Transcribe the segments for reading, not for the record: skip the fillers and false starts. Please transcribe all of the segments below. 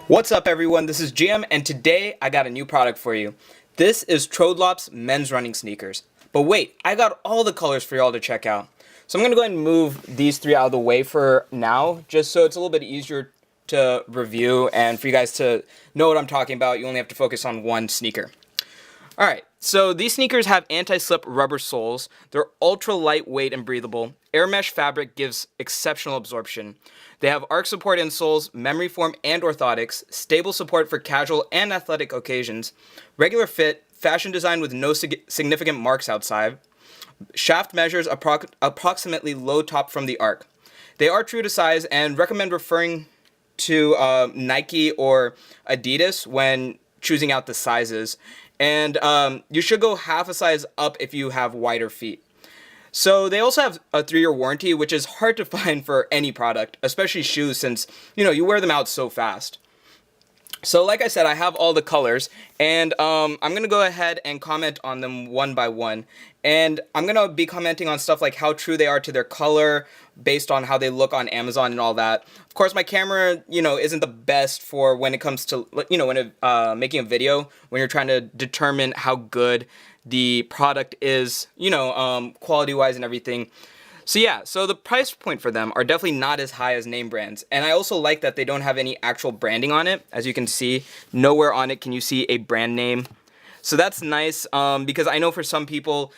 What's up everyone, this is GM and today I got a new product for you. This is Troadlop's men's running sneakers. But wait, I got all the colors for y'all to check out. So I'm going to go ahead and move these three out of the way for now, just so it's a little bit easier to review and for you guys to know what I'm talking about. You only have to focus on one sneaker. Alright, so these sneakers have anti-slip rubber soles. They're ultra lightweight and breathable. Air mesh fabric gives exceptional absorption. They have arch support insoles, memory foam and orthotics, stable support for casual and athletic occasions, regular fit, fashion design with no significant marks outside. Shaft measures approximately low top from the arc. They are true to size and recommend referring to Nike or Adidas when choosing out the sizes. And you should go half a size up if you have wider feet. So they also have a 3-year warranty, which is hard to find for any product, especially shoes, since, you know, you wear them out so fast. So like I said, I have all the colors, and I'm going to go ahead and comment on them one by one. And I'm going to be commenting on stuff like how true they are to their color, based on how they look on Amazon and all that. Of course, my camera, you know, isn't the best for when it comes to, you know, when making a video, when you're trying to determine how good the product is, you know, quality-wise and everything. So yeah, so the price point for them are definitely not as high as name brands. And I also like that they don't have any actual branding on it. As you can see, nowhere on it can you see a brand name. So that's nice, because I know for some people,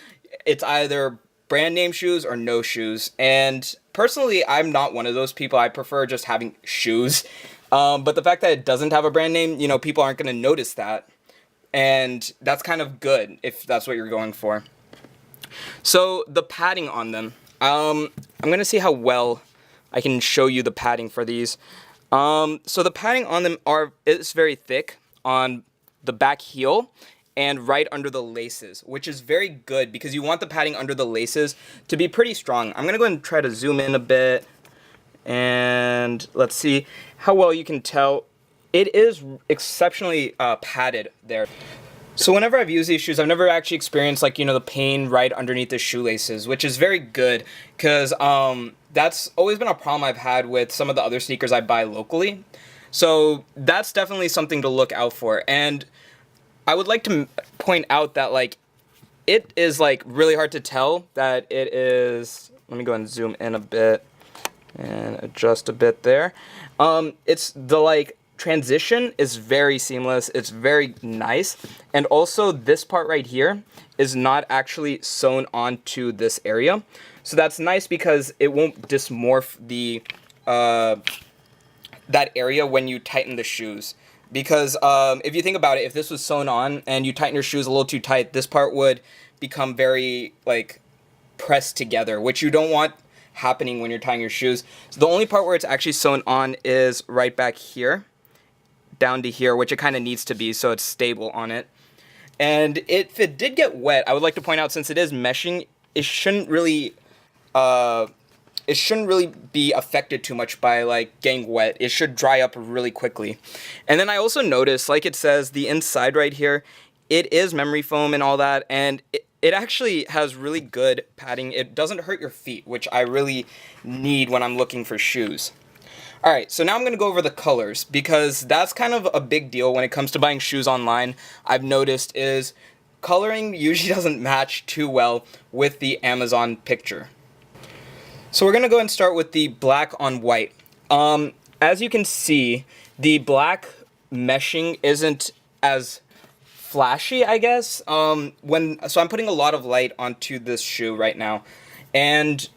it's either brand name shoes or no shoes. And personally, I'm not one of those people. I prefer just having shoes. But the fact that it doesn't have a brand name, you know, people aren't going to notice that. And that's kind of good if that's what you're going for. So the padding on them, I'm going to see how well I can show you the padding for these. So the padding on them is very thick on the back heel and right under the laces, which is very good because you want the padding under the laces to be pretty strong. I'm going to go ahead and try to zoom in a bit, and let's see how well you can tell. It is exceptionally padded there. So whenever I've used these shoes, I've never actually experienced, like, you know, the pain right underneath the shoelaces, which is very good because that's always been a problem I've had with some of the other sneakers I buy locally. So that's definitely something to look out for. And I would like to point out that, like, it is, like, really hard to tell that it is. Let me go ahead and zoom in a bit and adjust a bit there. It's the, like, transition is very seamless. It's very nice. And also this part right here is not actually sewn onto this area. So that's nice because it won't dysmorph the that area when you tighten the shoes. Because if you think about it, if this was sewn on and you tighten your shoes a little too tight, this part would become very, like, pressed together, which you don't want happening when you're tying your shoes. So the only part where it's actually sewn on is right back here, down to here, which it kind of needs to be so it's stable on it. And if it did get wet, I would like to point out, since it is meshing, it shouldn't really be affected too much by, like, getting wet. It should dry up really quickly. And then I also noticed, like it says, the inside right here, it is memory foam and all that, and it actually has really good padding. It doesn't hurt your feet, which I really need when I'm looking for shoes. Alright, so now I'm going to go over the colors, because that's kind of a big deal when it comes to buying shoes online. I've noticed is coloring usually doesn't match too well with the Amazon picture. So we're going to go and start with the black on white. As you can see, the black meshing isn't as flashy, I guess. So I'm putting a lot of light onto this shoe right now, and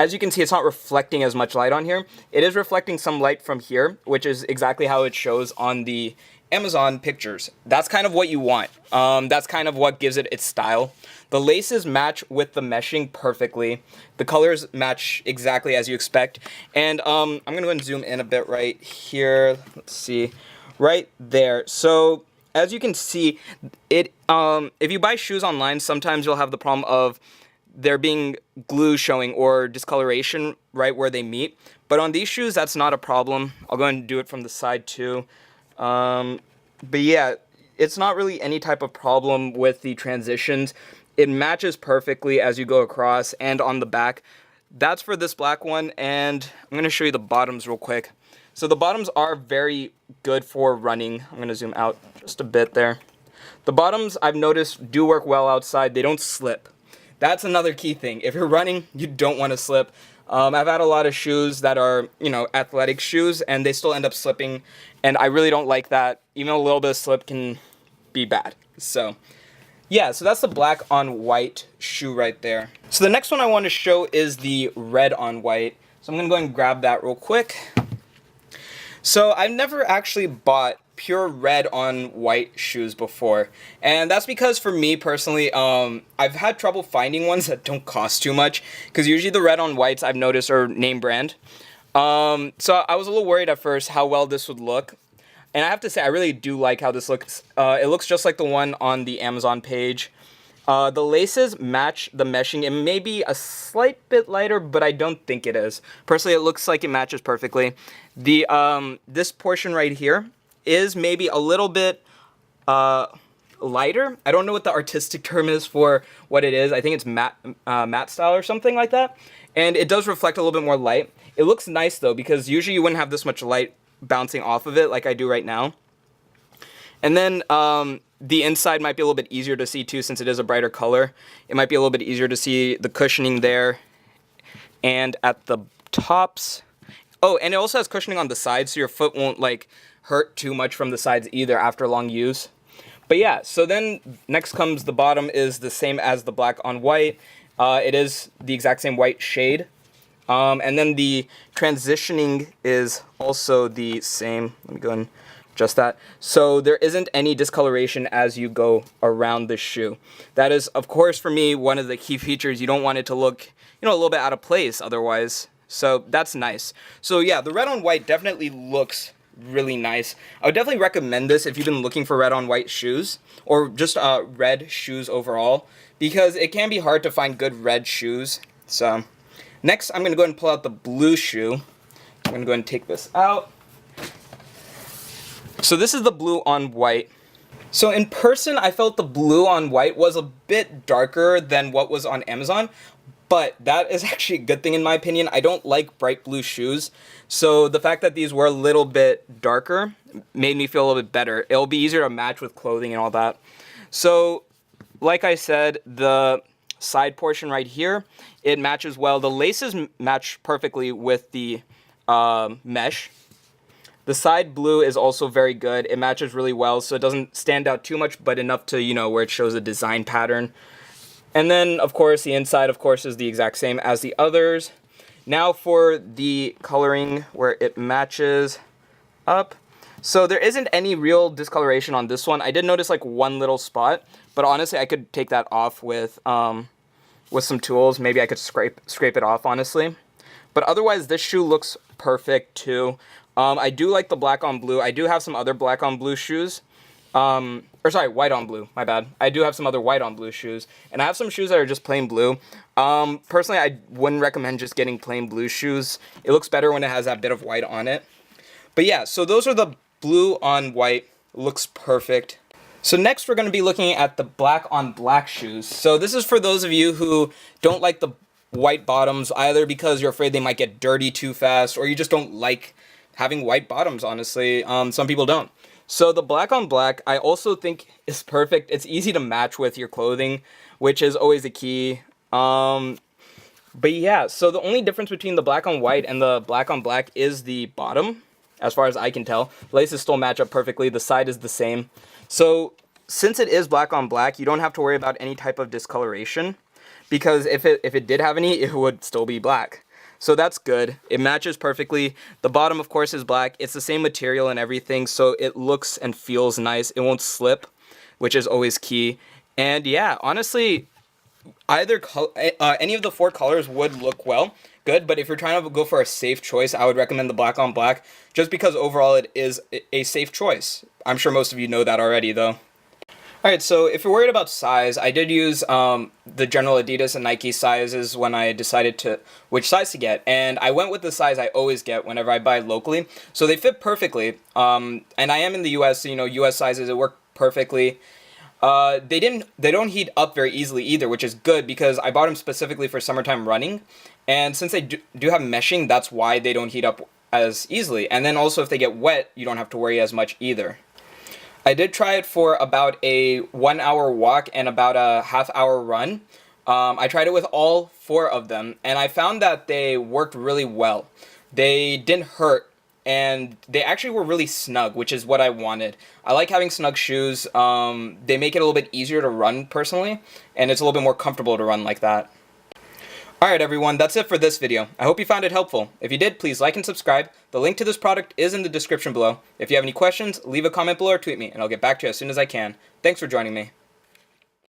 as you can see, it's not reflecting as much light on here. It is reflecting some light from here, which is exactly how it shows on the Amazon pictures. That's kind of what you want. That's kind of what gives it its style. The laces match with the meshing perfectly. The colors match exactly as you expect. And I'm going to go and zoom in a bit right here. Let's see. Right there. So as you can see, if you buy shoes online, sometimes you'll have the problem of there being glue showing or discoloration right where they meet. But on these shoes, that's not a problem. I'll go ahead and do it from the side too. But yeah, it's not really any type of problem with the transitions. It matches perfectly as you go across, and on the back, that's for this black one, and I'm going to show you the bottoms real quick. So the bottoms are very good for running. I'm going to zoom out just a bit there. The bottoms, I've noticed, do work well outside. They don't slip. That's another key thing. If you're running, you don't want to slip. I've had a lot of shoes that are, athletic shoes, and they still end up slipping, and I really don't like that. Even a little bit of slip can be bad. So, yeah, so that's the black on white shoe right there. So the next one I want to show is the red on white. So I'm going to go ahead and grab that real quick. So I've never actually bought pure red on white shoes before, and that's because for me personally, I've had trouble finding ones that don't cost too much, because usually the red on whites I've noticed are name brand. So I was a little worried at first how well this would look, and I have to say I really do like how this looks. It looks just like the one on the Amazon page. The laces match the meshing. It may be a slight bit lighter, but I don't think it is. Personally, it looks like it matches perfectly. This portion right here is maybe a little bit lighter. I don't know what the artistic term is for what it is. I think it's matte style or something like that. And it does reflect a little bit more light. It looks nice though, because usually you wouldn't have this much light bouncing off of it like I do right now. And then the inside might be a little bit easier to see too, since it is a brighter color. It might be a little bit easier to see the cushioning there and at the tops. Oh, and it also has cushioning on the sides, so your foot won't like hurt too much from the sides either after long use. But yeah, so then next comes the bottom is the same as the black on white. It is the exact same white shade. And then the transitioning is also the same. Let me go and adjust that. So there isn't any discoloration as you go around the shoe. That is, of course, for me, one of the key features. You don't want it to look, a little bit out of place otherwise. So that's nice. So yeah, the red on white definitely looks really nice. I would definitely recommend this if you've been looking for red on white shoes, or just red shoes overall, because it can be hard to find good red shoes. So next I'm going to go ahead and pull out the blue shoe. I'm going to go ahead and take this out. So this is the blue on white. So in person I felt the blue on white was a bit darker than what was on Amazon, but that is actually a good thing in my opinion. I don't like bright blue shoes, so the fact that these were a little bit darker made me feel a little bit better. It'll be easier to match with clothing and all that. So like I said, the side portion right here, it matches well. The laces match perfectly with the mesh. The side blue is also very good. It matches really well, so it doesn't stand out too much, but enough to, where it shows a design pattern. And then, of course, the inside, of course, is the exact same as the others. Now for the coloring where it matches up. So there isn't any real discoloration on this one. I did notice like one little spot, but honestly, I could take that off with some tools. Maybe I could scrape it off, honestly. But otherwise, this shoe looks perfect too. I do like the black on blue. I do have some other black on blue shoes. White on blue, my bad. I do have some other white on blue shoes. And I have some shoes that are just plain blue. Personally, I wouldn't recommend just getting plain blue shoes. It looks better when it has that bit of white on it. But yeah, so those are the blue on white. Looks perfect. So next we're going to be looking at the black on black shoes. So this is for those of you who don't like the white bottoms, either because you're afraid they might get dirty too fast, or you just don't like having white bottoms, honestly. Some people don't. So the black on black, I also think is perfect. It's easy to match with your clothing, which is always the key. But yeah, so the only difference between the black on white and the black on black is the bottom, as far as I can tell. Laces still match up perfectly. The side is the same. So since it is black on black, you don't have to worry about any type of discoloration, because if it did have any, it would still be black. So that's good. It matches perfectly. The bottom, of course, is black. It's the same material and everything, so it looks and feels nice. It won't slip, which is always key. And yeah, honestly, any of the four colors would look good. But if you're trying to go for a safe choice, I would recommend the black on black, just because overall it is a safe choice. I'm sure most of you know that already, though. Alright, so if you're worried about size, I did use the general Adidas and Nike sizes when I decided which size to get, and I went with the size I always get whenever I buy locally, so they fit perfectly, and I am in the US, so US sizes, it work perfectly. They don't heat up very easily either, which is good, because I bought them specifically for summertime running, And since they do have meshing, that's why they don't heat up as easily. And then also if they get wet, you don't have to worry as much either. I did try it for about a 1 hour walk and about a half-hour run. I tried it with all 4 of them, and I found that they worked really well. They didn't hurt, and they actually were really snug, which is what I wanted. I like having snug shoes. They make it a little bit easier to run personally, and it's a little bit more comfortable to run like that. Alright everyone, that's it for this video. I hope you found it helpful. If you did, please like and subscribe. The link to this product is in the description below. If you have any questions, leave a comment below or tweet me, and I'll get back to you as soon as I can. Thanks for joining me.